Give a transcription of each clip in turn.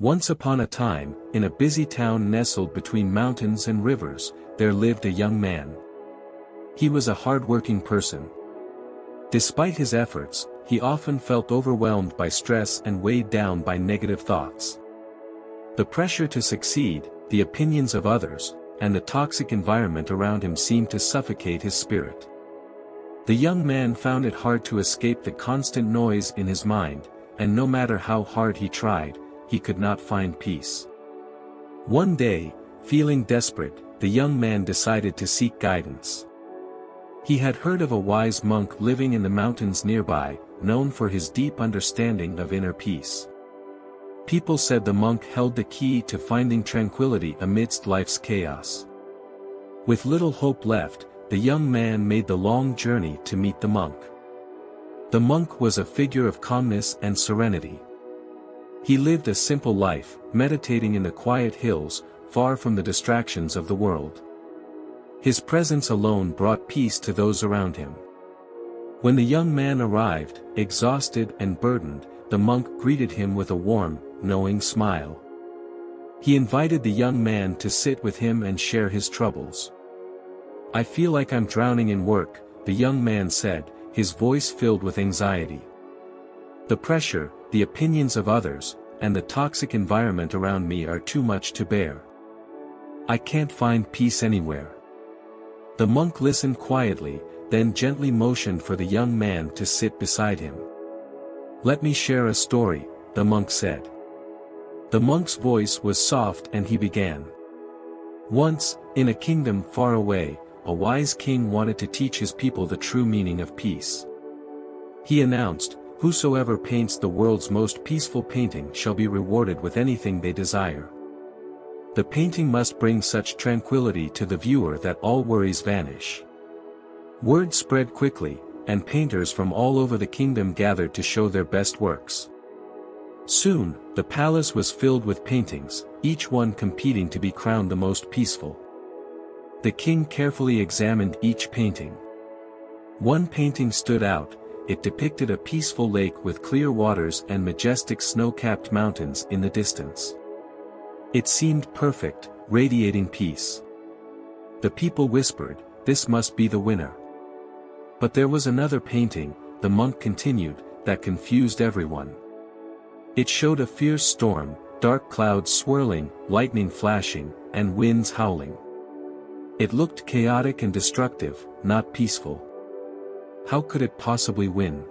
Once upon a time, in a busy town nestled between mountains and rivers, there lived a young man. He was a hard-working person. Despite his efforts, he often felt overwhelmed by stress and weighed down by negative thoughts. The pressure to succeed, the opinions of others, and the toxic environment around him seemed to suffocate his spirit. The young man found it hard to escape the constant noise in his mind, and no matter how hard he tried, he could not find peace. One day, feeling desperate, the young man decided to seek guidance. He had heard of a wise monk living in the mountains nearby, known for his deep understanding of inner peace. People said the monk held the key to finding tranquility amidst life's chaos. With little hope left, the young man made the long journey to meet the monk. The monk was a figure of calmness and serenity. He lived a simple life, meditating in the quiet hills, far from the distractions of the world. His presence alone brought peace to those around him. When the young man arrived, exhausted and burdened, the monk greeted him with a warm, knowing smile. He invited the young man to sit with him and share his troubles. "I feel like I'm drowning in work," the young man said, his voice filled with anxiety. "The pressure, the opinions of others, and the toxic environment around me are too much to bear. I can't find peace anywhere." The monk listened quietly, then gently motioned for the young man to sit beside him. "Let me share a story," the monk said. The monk's voice was soft and he began. "Once, in a kingdom far away, a wise king wanted to teach his people the true meaning of peace. He announced, 'Whosoever paints the world's most peaceful painting shall be rewarded with anything they desire. The painting must bring such tranquility to the viewer that all worries vanish.' Word spread quickly, and painters from all over the kingdom gathered to show their best works. Soon, the palace was filled with paintings, each one competing to be crowned the most peaceful. The king carefully examined each painting. One painting stood out. It depicted a peaceful lake with clear waters and majestic snow-capped mountains in the distance. It seemed perfect, radiating peace. The people whispered, 'This must be the winner.' But there was another painting, the monk continued, that confused everyone. It showed a fierce storm, dark clouds swirling, lightning flashing, and winds howling. It looked chaotic and destructive, not peaceful. How could it possibly win?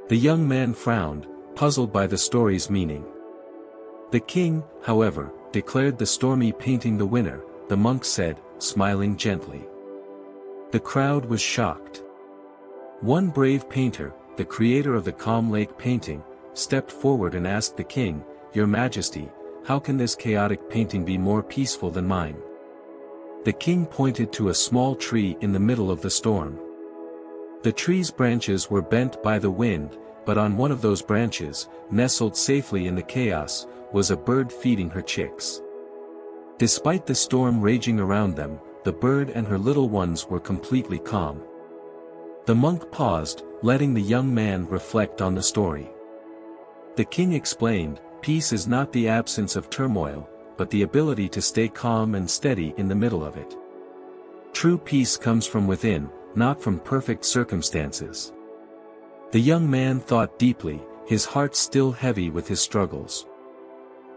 The young man frowned, puzzled by the story's meaning. The king, however, declared the stormy painting the winner, the monk said, smiling gently. The crowd was shocked. One brave painter, the creator of the calm lake painting, stepped forward and asked the king, "Your Majesty, how can this chaotic painting be more peaceful than mine?" The king pointed to a small tree in the middle of the storm. The tree's branches were bent by the wind, but on one of those branches, nestled safely in the chaos, was a bird feeding her chicks. Despite the storm raging around them, the bird and her little ones were completely calm. The monk paused, letting the young man reflect on the story. The king explained, "Peace is not the absence of turmoil, but the ability to stay calm and steady in the middle of it. True peace comes from within, not from perfect circumstances." The young man thought deeply, his heart still heavy with his struggles.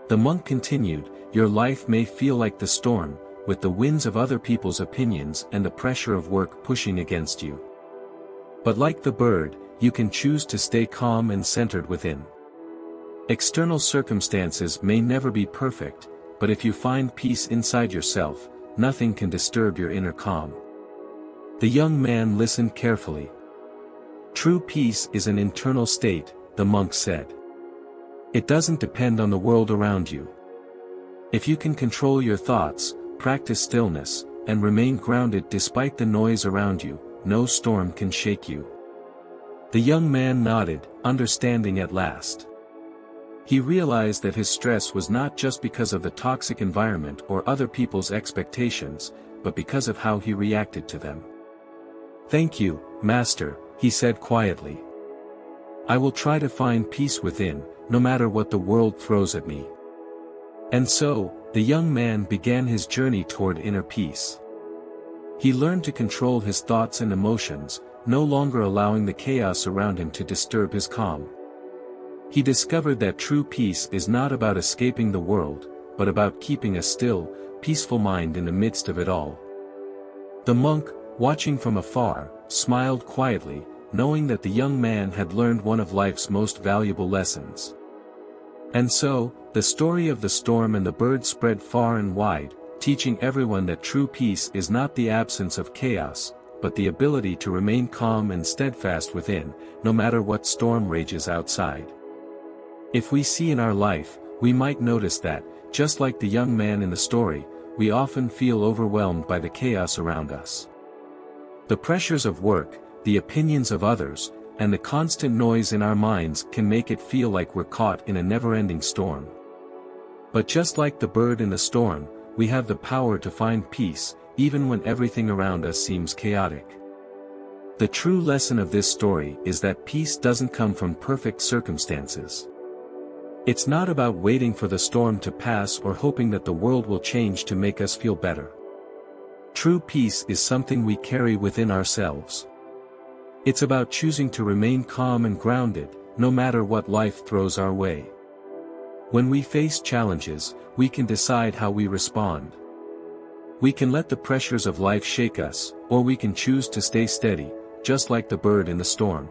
The monk continued, "Your life may feel like the storm, with the winds of other people's opinions and the pressure of work pushing against you. But like the bird, you can choose to stay calm and centered within. External circumstances may never be perfect, but if you find peace inside yourself, nothing can disturb your inner calm." The young man listened carefully. "True peace is an internal state," the monk said. "It doesn't depend on the world around you. If you can control your thoughts, practice stillness, and remain grounded despite the noise around you, no storm can shake you." The young man nodded, understanding at last. He realized that his stress was not just because of the toxic environment or other people's expectations, but because of how he reacted to them. "Thank you, Master," he said quietly. "I will try to find peace within, no matter what the world throws at me." And so, the young man began his journey toward inner peace. He learned to control his thoughts and emotions, no longer allowing the chaos around him to disturb his calm. He discovered that true peace is not about escaping the world, but about keeping a still, peaceful mind in the midst of it all. The monk, watching from afar, smiled quietly, knowing that the young man had learned one of life's most valuable lessons. And so, the story of the storm and the bird spread far and wide, teaching everyone that true peace is not the absence of chaos, but the ability to remain calm and steadfast within, no matter what storm rages outside. If we see in our life, we might notice that, just like the young man in the story, we often feel overwhelmed by the chaos around us. The pressures of work, the opinions of others, and the constant noise in our minds can make it feel like we're caught in a never-ending storm. But just like the bird in the storm, we have the power to find peace, even when everything around us seems chaotic. The true lesson of this story is that peace doesn't come from perfect circumstances. It's not about waiting for the storm to pass or hoping that the world will change to make us feel better. True peace is something we carry within ourselves. It's about choosing to remain calm and grounded, no matter what life throws our way. When we face challenges, we can decide how we respond. We can let the pressures of life shake us, or we can choose to stay steady, just like the bird in the storm.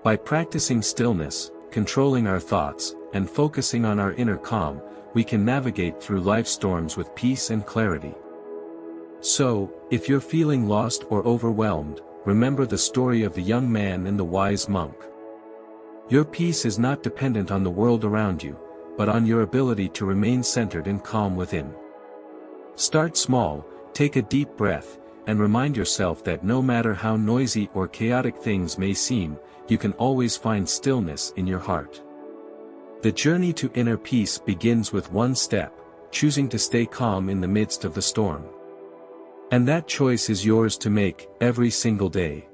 By practicing stillness, controlling our thoughts, and focusing on our inner calm, we can navigate through life's storms with peace and clarity. So, if you're feeling lost or overwhelmed, remember the story of the young man and the wise monk. Your peace is not dependent on the world around you, but on your ability to remain centered and calm within. Start small, take a deep breath, and remind yourself that no matter how noisy or chaotic things may seem, you can always find stillness in your heart. The journey to inner peace begins with one step, choosing to stay calm in the midst of the storm. And that choice is yours to make, every single day.